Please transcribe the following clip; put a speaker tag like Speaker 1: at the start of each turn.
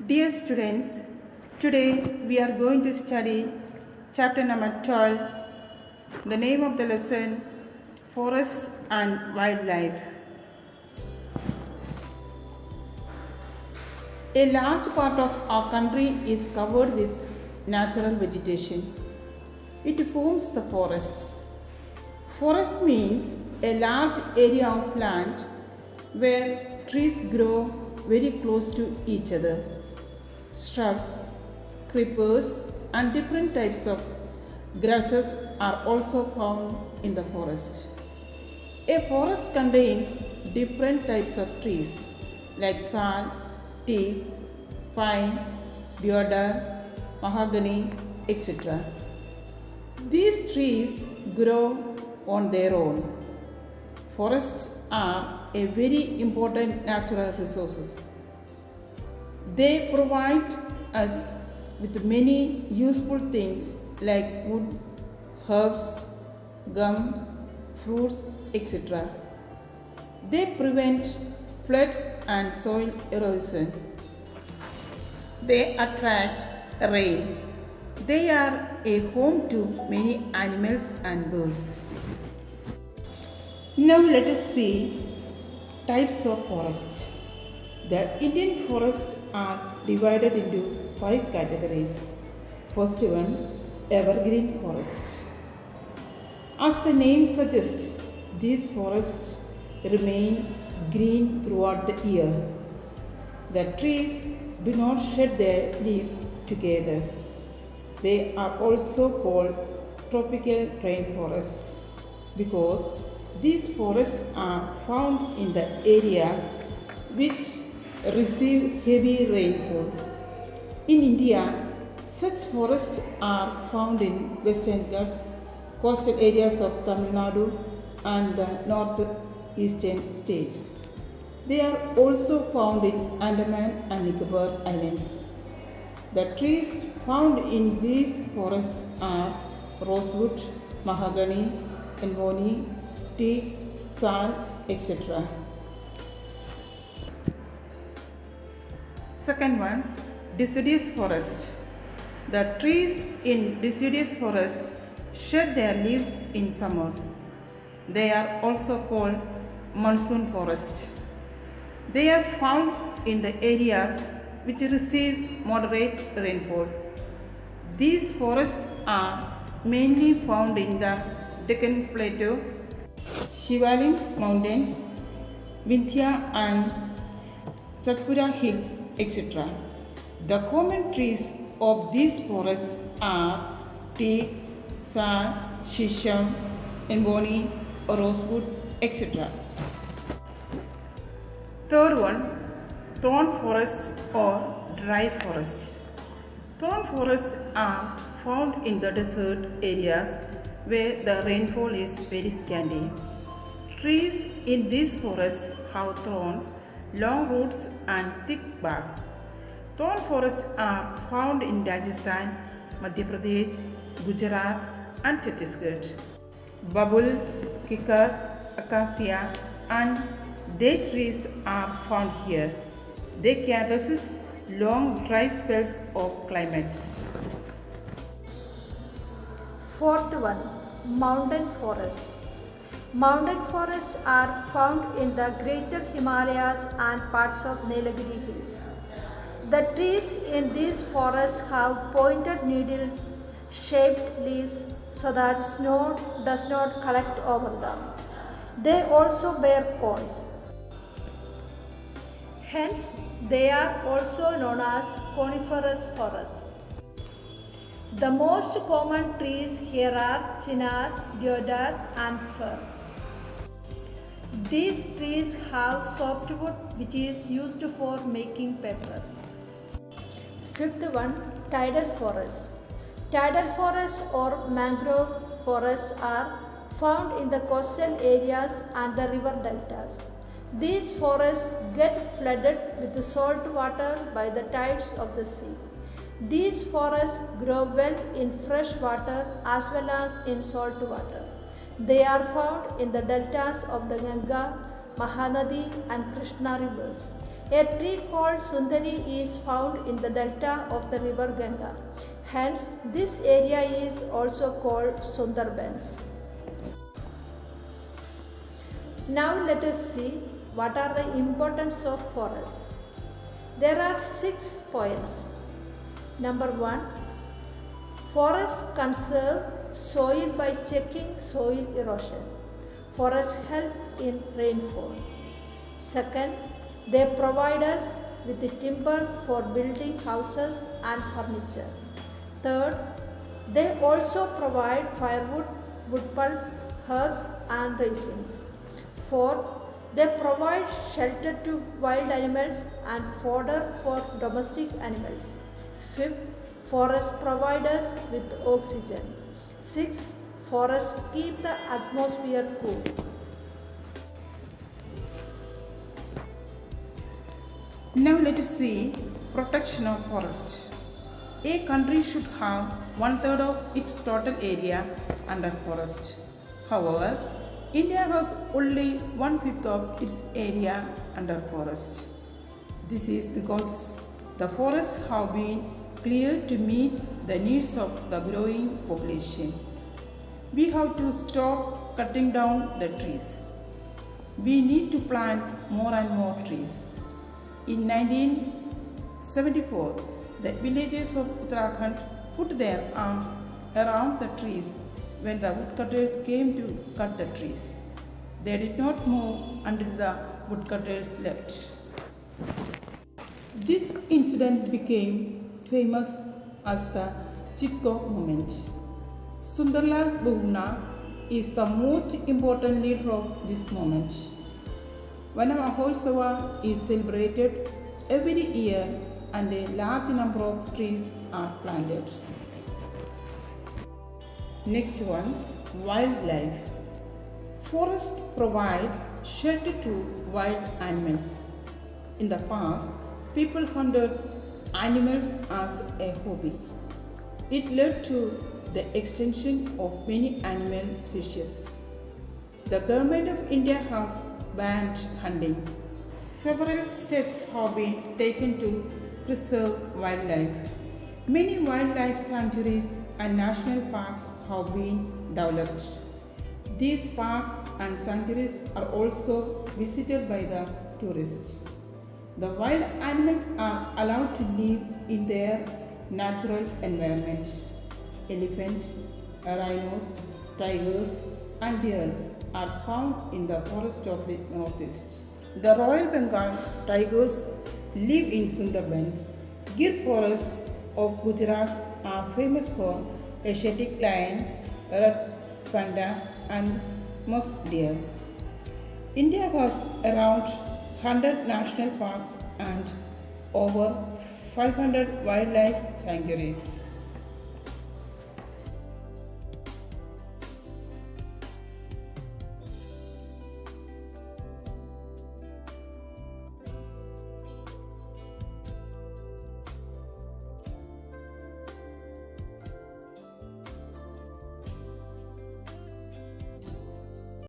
Speaker 1: Dear students, today we are going to study chapter number 12. The name of the lesson, Forests and Wildlife. A large part of our country is covered with natural vegetation. It forms the forests. Forest means a large area of land where trees grow very close to each other. Shrubs, creepers, and different types of grasses are also found in the forest. A forest contains different types of trees like sal, teak, pine, deodar, mahogany, etc. These trees grow on their own. Forests are a very important natural resources. They provide us with many useful things like wood, herbs, gum, fruits, etc. They prevent floods and soil erosion. They attract rain. They are a home to many animals and birds. Now let us see types of forests. The Indian forests are divided into 5 categories. First one, evergreen forest. As the name suggests, these forests remain green throughout the year. The trees do not shed their leaves together. They are also called tropical rainforests because these forests are found in the areas which receive heavy rainfall. In India, such forests are found in Western Ghats, coastal areas of Tamil Nadu and the northeastern states. They are also found in Andaman and Nicobar Islands. The trees found in these forests are rosewood, mahogany, elmoni, teak, sal, etc. Second one, deciduous forest. The trees in deciduous forest shed their leaves in summers. They are also called monsoon forest. They are found in the areas which receive moderate rainfall. These forests are mainly found in the Deccan Plateau, Shivaling Mountains, Vindhya and Satpura Hills, etc. The common trees of these forests are teak, sal, shisham, elmoni, rosewood, etc. Third one, thorn forests or dry forests. Thorn forests are found in the desert areas where the rainfall is very scanty. Trees in these forests have thorns, long roots and thick bark. Thorn forests are found in Rajasthan, Madhya Pradesh, Gujarat and Chhattisgarh. Babul, kikar, acacia and date trees are found here. They can resist long dry spells of climate.
Speaker 2: Fourth one, mountain forests. Mountain forests are found in the greater Himalayas and parts of Nilgiri Hills. The trees in these forests have pointed needle-shaped leaves so that snow does not collect over them. They also bear cones. Hence, they are also known as coniferous forests. The most common trees here are chinar, deodar and fir. These trees have softwood which is used for making paper. Fifth one, tidal forests. Tidal forests or mangrove forests are found in the coastal areas and the river deltas. These forests get flooded with salt water by the tides of the sea. These forests grow well in fresh water as well as in salt water. They are found in the deltas of the Ganga, Mahanadi and Krishna rivers. A tree called Sundari is found in the delta of the river Ganga. Hence, this area is also called Sundarbans. Now let us see what are the importance of forests. There are 6 points. Number 1. Forests conserve soil by checking soil erosion. Forests help in rainfall. Second, they provide us with the timber for building houses and furniture. Third, they also provide firewood, wood pulp, herbs and raisins. Fourth, they provide shelter to wild animals and fodder for domestic animals. Fifth, forests provide us with oxygen. Sixth, forests keep the atmosphere cool.
Speaker 1: Now let us see protection of forests. A country should have 1/3 of its total area under forest. However, India has only 1/5 of its area under forest. This is because the forests have been cleared to meet the needs of the growing population. We have to stop cutting down the trees. We need to plant more and more trees. In 1974, the villagers of Uttarakhand put their arms around the trees when the woodcutters came to cut the trees. They did not move until the woodcutters left. This incident became famous as the Chipko movement. Sundarlal Bhuvna is the most important leader of this movement. Vana Mahotsava is celebrated every year and a large number of trees are planted. Next one, wildlife. Forests provide shelter to wild animals. In the past, people hunted animals as a hobby. It led to the extinction of many animal species. The government of India has banned hunting. Several steps have been taken to preserve wildlife. Many wildlife sanctuaries and national parks have been developed. These parks and sanctuaries are also visited by the tourists. The wild animals are allowed to live in their natural environment. Elephants, rhinos, tigers and deer are found in the forest of the northeast. The Royal Bengal tigers live in Sundarbans. Gir forests of Gujarat are famous for Asiatic lion, red panda and musk deer. India has around 100 national parks and over 500 wildlife sanctuaries.